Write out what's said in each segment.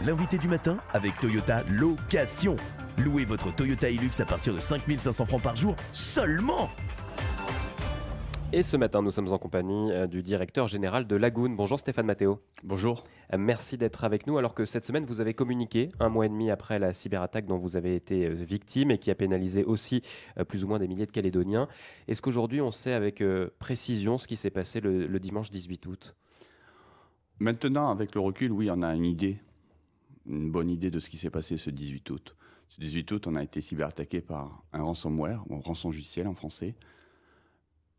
L'invité du matin avec Toyota Location. Louez votre Toyota Hilux à partir de 5 500 francs par jour seulement. Et ce matin, nous sommes en compagnie du directeur général de Lagoon. Bonjour Stéphane Matteo. Bonjour. Merci d'être avec nous alors que cette semaine, vous avez communiqué un mois et demi après la cyberattaque dont vous avez été victime et qui a pénalisé aussi plus ou moins des milliers de Calédoniens. Est-ce qu'aujourd'hui, on sait avec précision ce qui s'est passé le dimanche 18 août ? Maintenant, avec le recul, oui, on a une bonne idée de ce qui s'est passé ce 18 août. Ce 18 août, on a été cyberattaqué par un ransomware, un rançon logiciel en français.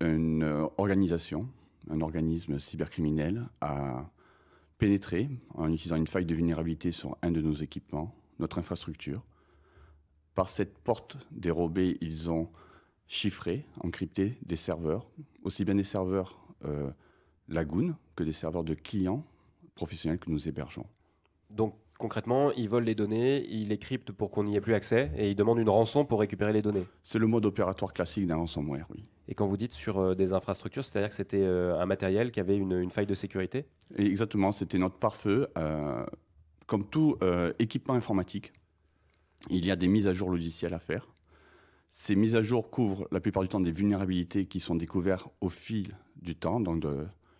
Une organisation, un organisme cybercriminel a pénétré en utilisant une faille de vulnérabilité sur un de nos équipements, notre infrastructure. Par cette porte dérobée, ils ont chiffré, encrypté des serveurs, aussi bien des serveurs Lagoon que des serveurs de clients professionnels que nous hébergeons. Donc concrètement, ils volent les données, ils les cryptent pour qu'on n'y ait plus accès et ils demandent une rançon pour récupérer les données. C'est le mode opératoire classique d'un ransomware, oui. Et quand vous dites sur des infrastructures, c'est-à-dire que c'était un matériel qui avait une faille de sécurité ? Et exactement, c'était notre pare-feu. Comme tout équipement informatique, il y a des mises à jour logicielles à faire. Ces mises à jour couvrent la plupart du temps des vulnérabilités qui sont découvertes au fil du temps, donc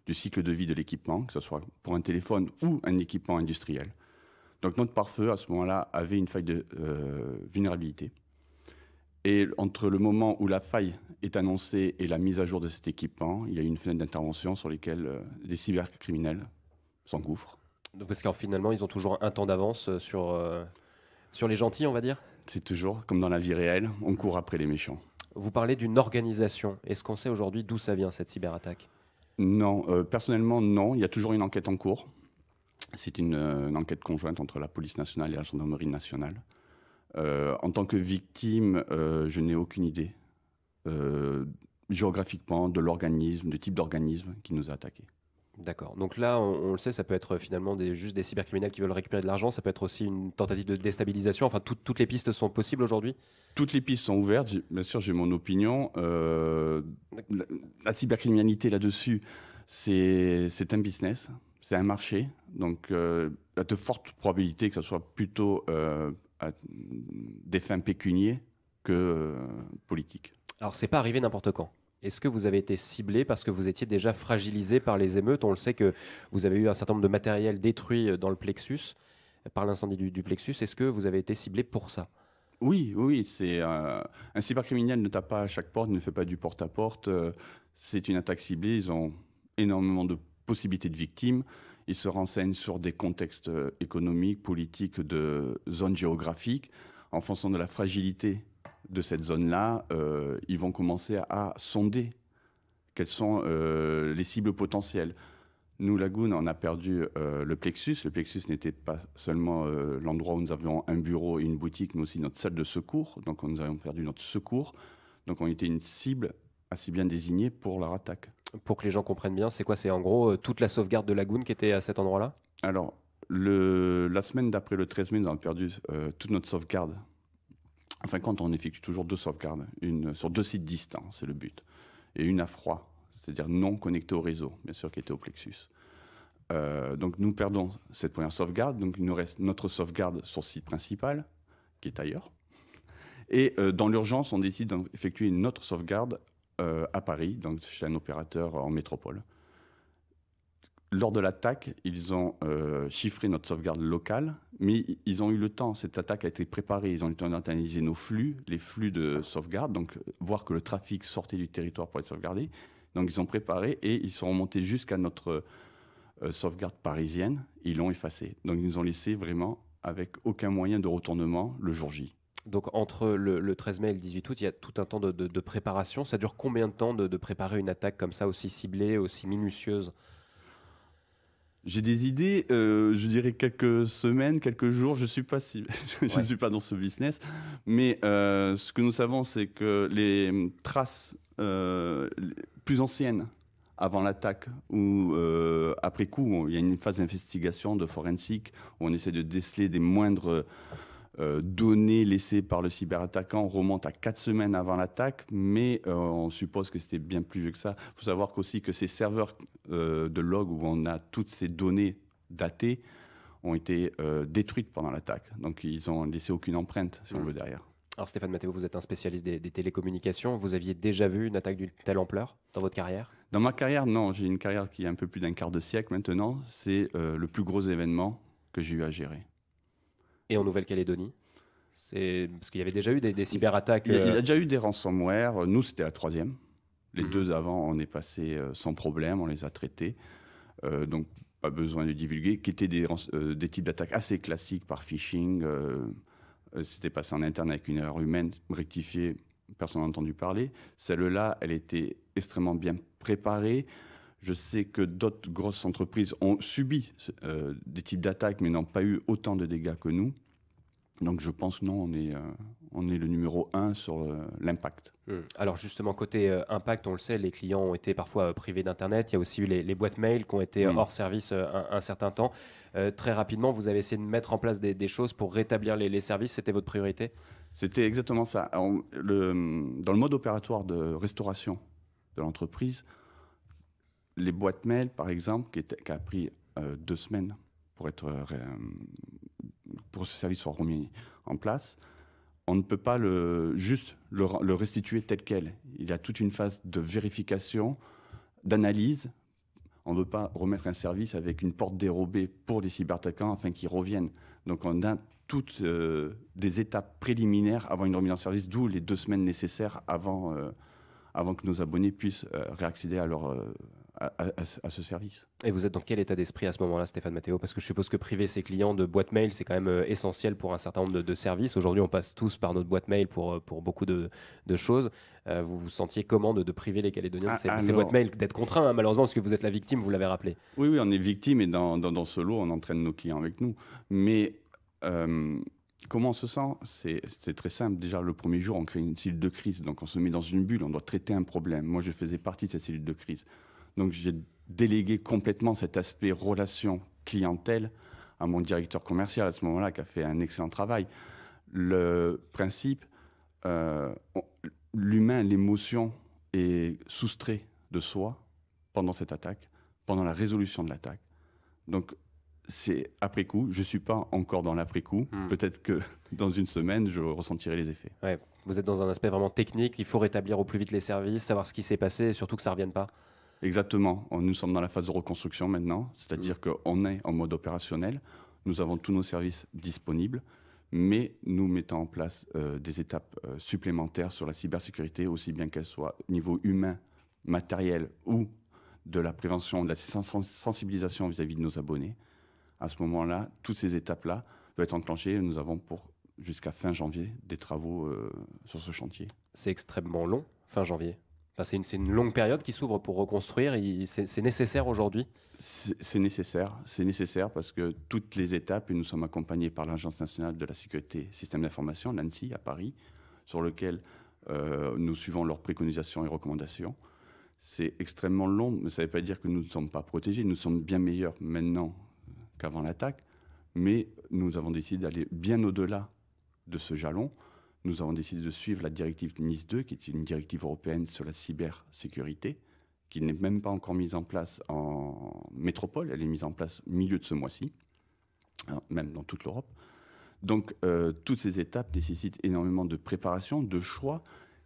du cycle de vie de l'équipement, que ce soit pour un téléphone ou un équipement industriel. Donc notre pare-feu, à ce moment-là, avait une faille de vulnérabilité. Et entre le moment où la faille est annoncée et la mise à jour de cet équipement, il y a une fenêtre d'intervention sur laquelle les cybercriminels s'engouffrent. Donc parce qu'en finalement, ils ont toujours un temps d'avance sur les gentils, on va dire ? C'est toujours, comme dans la vie réelle, on court après les méchants. Vous parlez d'une organisation. Est-ce qu'on sait aujourd'hui d'où ça vient, cette cyberattaque ? Non, personnellement, non. Il y a toujours une enquête en cours. C'est une enquête conjointe entre la police nationale et la gendarmerie nationale. En tant que victime, je n'ai aucune idée géographiquement de l'organisme, du type d'organisme qui nous a attaqués. D'accord. Donc là, on le sait, ça peut être finalement juste des cybercriminels qui veulent récupérer de l'argent. Ça peut être aussi une tentative de déstabilisation. Enfin, toutes les pistes sont possibles aujourd'hui ? Toutes les pistes sont ouvertes. Bien sûr, j'ai mon opinion. La cybercriminalité là-dessus, c'est un business, c'est un marché. Donc, il y a de fortes probabilités que ce soit plutôt à des fins pécuniaires que politiques. Alors, c'est pas arrivé n'importe quand. Est-ce que vous avez été ciblé parce que vous étiez déjà fragilisé par les émeutes ? On le sait que vous avez eu un certain nombre de matériel détruit dans le plexus, par l'incendie du plexus. Est-ce que vous avez été ciblé pour ça ? Oui. C'est un cybercriminel ne tape pas à chaque porte, ne fait pas du porte-à-porte. C'est une attaque ciblée. Ils ont énormément de possibilités de victimes. Ils se renseignent sur des contextes économiques, politiques, de zones géographiques. En fonction de la fragilité de cette zone-là, ils vont commencer à sonder quelles sont les cibles potentielles. Nous, Lagoon, on a perdu le plexus. Le plexus n'était pas seulement l'endroit où nous avions un bureau et une boutique, mais aussi notre salle de secours. Donc, nous avons perdu notre secours. Donc, on était une cible assez bien désignée pour leur attaque. Pour que les gens comprennent bien, c'est quoi ? C'est en gros toute la sauvegarde de Lagoon qui était à cet endroit-là ? Alors, la semaine d'après le 13 mai, nous avons perdu toute notre sauvegarde. Enfin, quand on effectue toujours 2 sauvegardes, une sur 2 sites distants, c'est le but, et une à froid, c'est-à-dire non connectée au réseau, bien sûr, qui était au plexus. Donc nous perdons cette première sauvegarde, donc il nous reste notre sauvegarde sur le site principal, qui est ailleurs. Et dans l'urgence, on décide d'effectuer une autre sauvegarde à Paris, donc chez un opérateur en métropole. Lors de l'attaque, ils ont chiffré notre sauvegarde locale, mais ils ont eu le temps. Cette attaque a été préparée. Ils ont eu le temps d'analyser nos flux, les flux de sauvegarde, donc voir que le trafic sortait du territoire pour être sauvegardé. Donc ils ont préparé et ils sont remontés jusqu'à notre sauvegarde parisienne. Et ils l'ont effacée. Donc ils nous ont laissé vraiment avec aucun moyen de retournement le jour J. Donc entre le 13 mai et le 18 août, il y a tout un temps de préparation. Ça dure combien de temps de préparer une attaque comme ça, aussi ciblée, aussi minutieuse ? J'ai des idées, je dirais quelques semaines, quelques jours. Je suis pas je suis pas dans ce business, mais ce que nous savons, c'est que les traces plus anciennes avant l'attaque ou après coup, il y a une phase d'investigation, de forensique, où on essaie de déceler des moindres données laissées par le cyberattaquant remontent à 4 semaines avant l'attaque, mais on suppose que c'était bien plus vieux que ça. Il faut savoir qu'aussi que ces serveurs de log où on a toutes ces données datées, ont été détruites pendant l'attaque. Donc ils n'ont laissé aucune empreinte, si on veut, derrière. Alors Stéphane Matteo, vous êtes un spécialiste des télécommunications. Vous aviez déjà vu une attaque d'une telle ampleur dans votre carrière? Dans ma carrière, non. J'ai une carrière qui est un peu plus d'un quart de siècle maintenant. C'est le plus gros événement que j'ai eu à gérer. Et en Nouvelle-Calédonie? Parce qu'il y avait déjà eu des cyberattaques. Il y a déjà eu des ransomware. Nous, c'était la 3e. Les 2 avant, on est passé sans problème, on les a traités. Donc, pas besoin de divulguer. Qui étaient des types d'attaques assez classiques par phishing. C'était passé en interne avec une erreur humaine rectifiée, personne n'a entendu parler. Celle-là, elle était extrêmement bien préparée. Je sais que d'autres grosses entreprises ont subi des types d'attaques, mais n'ont pas eu autant de dégâts que nous. Donc je pense que non, on est le numéro 1 sur l'impact. Alors justement, côté impact, on le sait, les clients ont été parfois privés d'Internet. Il y a aussi eu les boîtes mail qui ont été hors service un certain temps. Très rapidement, vous avez essayé de mettre en place des choses pour rétablir les services. C'était votre priorité? C'était exactement ça. Dans le mode opératoire de restauration de l'entreprise, les boîtes mail, par exemple, qui a pris 2 semaines pour que ce service soit remis en place, on ne peut pas juste le restituer tel quel. Il y a toute une phase de vérification, d'analyse. On ne veut pas remettre un service avec une porte dérobée pour les cyberattaquants afin qu'ils reviennent. Donc on a toutes des étapes préliminaires avant une remise en service, d'où les 2 semaines nécessaires avant que nos abonnés puissent réaccéder à ce service. Et vous êtes dans quel état d'esprit à ce moment-là, Stéphane Matteo? Parce que je suppose que priver ses clients de boîte mail, c'est quand même essentiel pour un certain nombre de services. Aujourd'hui, on passe tous par notre boîte mail pour beaucoup de choses. Vous vous sentiez comment de priver les Calédoniens de ces boîtes mail, d'être contraints, malheureusement, parce que vous êtes la victime, vous l'avez rappelé. Oui, on est victime et dans ce lot, on entraîne nos clients avec nous. Mais comment on se sent? C'est très simple. Déjà, le premier jour, on crée une cellule de crise. Donc, on se met dans une bulle, on doit traiter un problème. Moi, je faisais partie de cette cellule de crise. Donc, j'ai délégué complètement cet aspect relation clientèle à mon directeur commercial à ce moment-là, qui a fait un excellent travail. Le principe, l'humain, l'émotion est soustrait de soi pendant cette attaque, pendant la résolution de l'attaque. Donc, c'est après coup. Je ne suis pas encore dans l'après-coup. Peut-être que dans une semaine, je ressentirai les effets. Ouais, vous êtes dans un aspect vraiment technique. Il faut rétablir au plus vite les services, savoir ce qui s'est passé et surtout que ça ne revienne pas. Exactement. Nous sommes dans la phase de reconstruction maintenant. C'est-à-dire qu'on est en mode opérationnel. Nous avons tous nos services disponibles. Mais nous mettons en place des étapes supplémentaires sur la cybersécurité, aussi bien qu'elle soit au niveau humain, matériel ou de la prévention, de la sensibilisation vis-à-vis de nos abonnés. À ce moment-là, toutes ces étapes-là doivent être enclenchées. Nous avons jusqu'à fin janvier des travaux sur ce chantier. C'est extrêmement long, fin janvier. Enfin, c'est une longue période qui s'ouvre pour reconstruire. C'est nécessaire aujourd'hui? C'est nécessaire parce que toutes les étapes, et nous sommes accompagnés par l'Agence nationale de la sécurité système d'information, l'ANSSI, à Paris, sur lequel nous suivons leurs préconisations et recommandations. C'est extrêmement long, mais ça ne veut pas dire que nous ne sommes pas protégés. Nous sommes bien meilleurs maintenant qu'avant l'attaque, mais nous avons décidé d'aller bien au-delà de ce jalon. Nous avons décidé de suivre la directive NIS 2, qui est une directive européenne sur la cybersécurité, qui n'est même pas encore mise en place en métropole. Elle est mise en place au milieu de ce mois-ci, même dans toute l'Europe. Donc, toutes ces étapes nécessitent énormément de préparation, de choix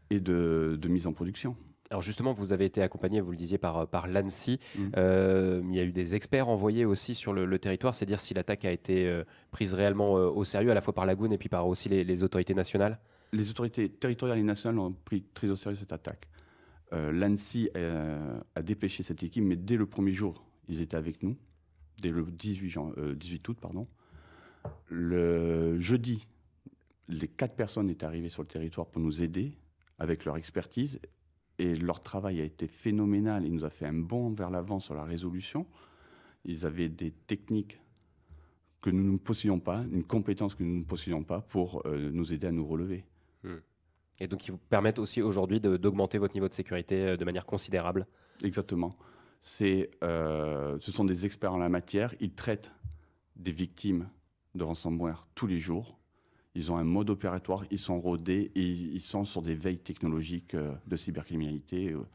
et de mise en production. Alors justement, vous avez été accompagné, vous le disiez, par l'ANSSI. Il y a eu des experts envoyés aussi sur le territoire, c'est-à-dire si l'attaque a été prise réellement au sérieux, à la fois par la GOUN et puis par aussi les autorités nationales? Les autorités territoriales et nationales ont pris très au sérieux cette attaque. L'ANSSI a dépêché cette équipe, mais dès le premier jour, ils étaient avec nous, dès le 18 août. Le jeudi, les 4 personnes étaient arrivées sur le territoire pour nous aider avec leur expertise. Et leur travail a été phénoménal. Il nous a fait un bond vers l'avant sur la résolution. Ils avaient des techniques que nous ne possédions pas, une compétence que nous ne possédions pas pour nous aider à nous relever. Et donc, ils vous permettent aussi aujourd'hui d'augmenter votre niveau de sécurité de manière considérable? Exactement. Ce sont des experts en la matière. Ils traitent des victimes de ransomware tous les jours. Ils ont un mode opératoire, ils sont rodés et ils sont sur des veilles technologiques de cybercriminalité, de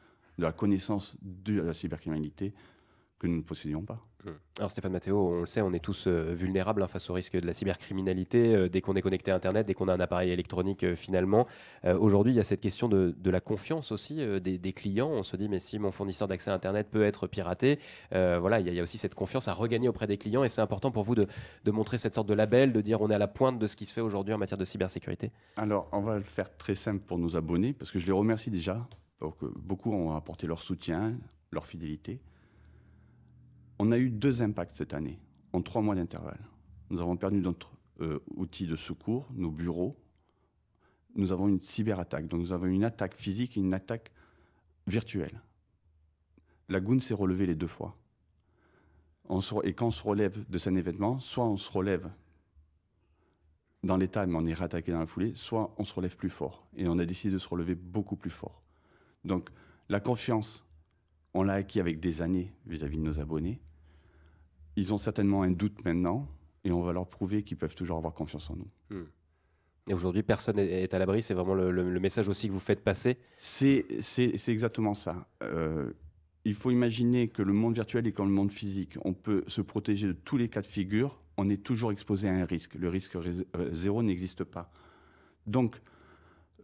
la connaissance de la cybercriminalité que nous ne possédions pas. Alors Stéphane Matteo, on le sait, on est tous vulnérables face au risque de la cybercriminalité dès qu'on est connecté à Internet, dès qu'on a un appareil électronique finalement. Aujourd'hui, il y a cette question de la confiance aussi des clients. On se dit, mais si mon fournisseur d'accès à Internet peut être piraté, voilà, il y a aussi cette confiance à regagner auprès des clients et c'est important pour vous de montrer cette sorte de label, de dire on est à la pointe de ce qui se fait aujourd'hui en matière de cybersécurité. Alors, on va le faire très simple pour nos abonnés, parce que je les remercie déjà, pour que beaucoup ont apporté leur soutien, leur fidélité. On a eu 2 impacts cette année, en 3 mois d'intervalle. Nous avons perdu notre outil de secours, nos bureaux. Nous avons une cyberattaque, donc nous avons une attaque physique et une attaque virtuelle. La Goon s'est relevée les 2 fois. Et quand on se relève de cet événement, soit on se relève dans l'état, mais on est rattaqué dans la foulée, soit on se relève plus fort. Et on a décidé de se relever beaucoup plus fort. Donc la confiance, on l'a acquis avec des années vis-à-vis de nos abonnés. Ils ont certainement un doute maintenant et on va leur prouver qu'ils peuvent toujours avoir confiance en nous. Et aujourd'hui, personne n'est à l'abri. C'est vraiment le message aussi que vous faites passer. C'est exactement ça. Il faut imaginer que le monde virtuel est comme le monde physique. On peut se protéger de tous les cas de figure. On est toujours exposé à un risque. Le risque zéro n'existe pas. Donc,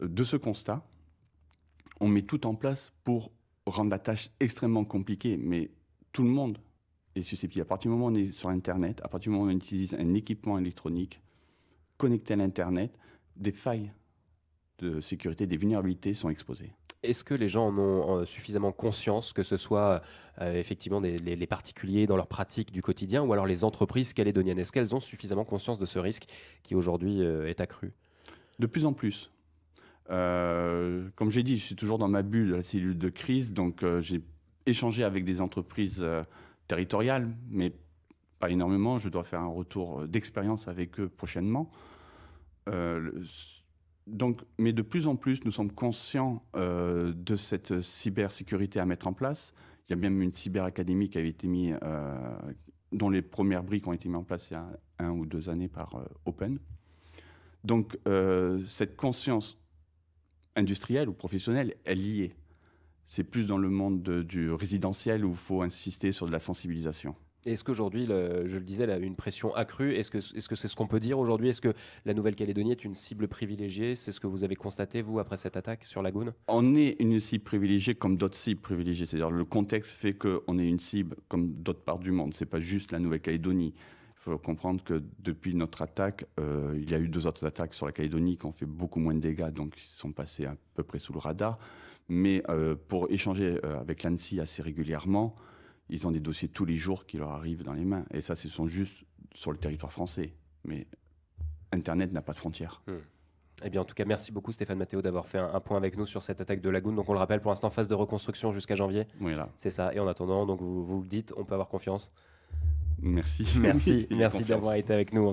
de ce constat, on met tout en place pour rendre la tâche extrêmement compliquée. Mais tout le monde est susceptible. À partir du moment où on est sur Internet, à partir du moment où on utilise un équipement électronique connecté à l'Internet, des failles de sécurité, des vulnérabilités sont exposées. Est-ce que les gens en ont suffisamment conscience, que ce soit effectivement les particuliers dans leur pratique du quotidien ou alors les entreprises calédoniennes? Est-ce qu'elles ont suffisamment conscience de ce risque qui aujourd'hui est accru? De plus en plus. Comme j'ai dit, je suis toujours dans ma bulle de la cellule de crise, donc j'ai échangé avec des entreprises territoriales, mais pas énormément. Je dois faire un retour d'expérience avec eux prochainement. Mais de plus en plus, nous sommes conscients de cette cybersécurité à mettre en place. Il y a même une cyberacadémie qui avait été mise, dont les premières briques ont été mises en place il y a 1 ou 2 années par Open. Donc, cette conscience industrielle ou professionnelle, elle y est. C'est plus dans le monde du résidentiel où il faut insister sur de la sensibilisation. Est-ce qu'aujourd'hui, je le disais, une pression accrue, est-ce que c'est ce qu'on peut dire aujourd'hui? Est-ce que la Nouvelle-Calédonie est une cible privilégiée? C'est ce que vous avez constaté, vous, après cette attaque sur la Goon? On est une cible privilégiée comme d'autres cibles privilégiées. C'est-à-dire le contexte fait qu'on est une cible comme d'autres parts du monde. Ce n'est pas juste la Nouvelle-Calédonie. Il faut comprendre que depuis notre attaque, il y a eu 2 autres attaques sur la Calédonie qui ont fait beaucoup moins de dégâts, donc ils sont passés à peu près sous le radar. Mais pour échanger avec l'ANSSI assez régulièrement, ils ont des dossiers tous les jours qui leur arrivent dans les mains. Et ça, ce sont juste sur le territoire français. Mais Internet n'a pas de frontières. Eh bien, en tout cas, merci beaucoup Stéphane Matteo d'avoir fait un point avec nous sur cette attaque de la Goon. Donc, on le rappelle, pour l'instant, phase de reconstruction jusqu'à janvier. Voilà. C'est ça. Et en attendant, donc vous le dites, on peut avoir confiance. Merci. Merci d'avoir été avec nous.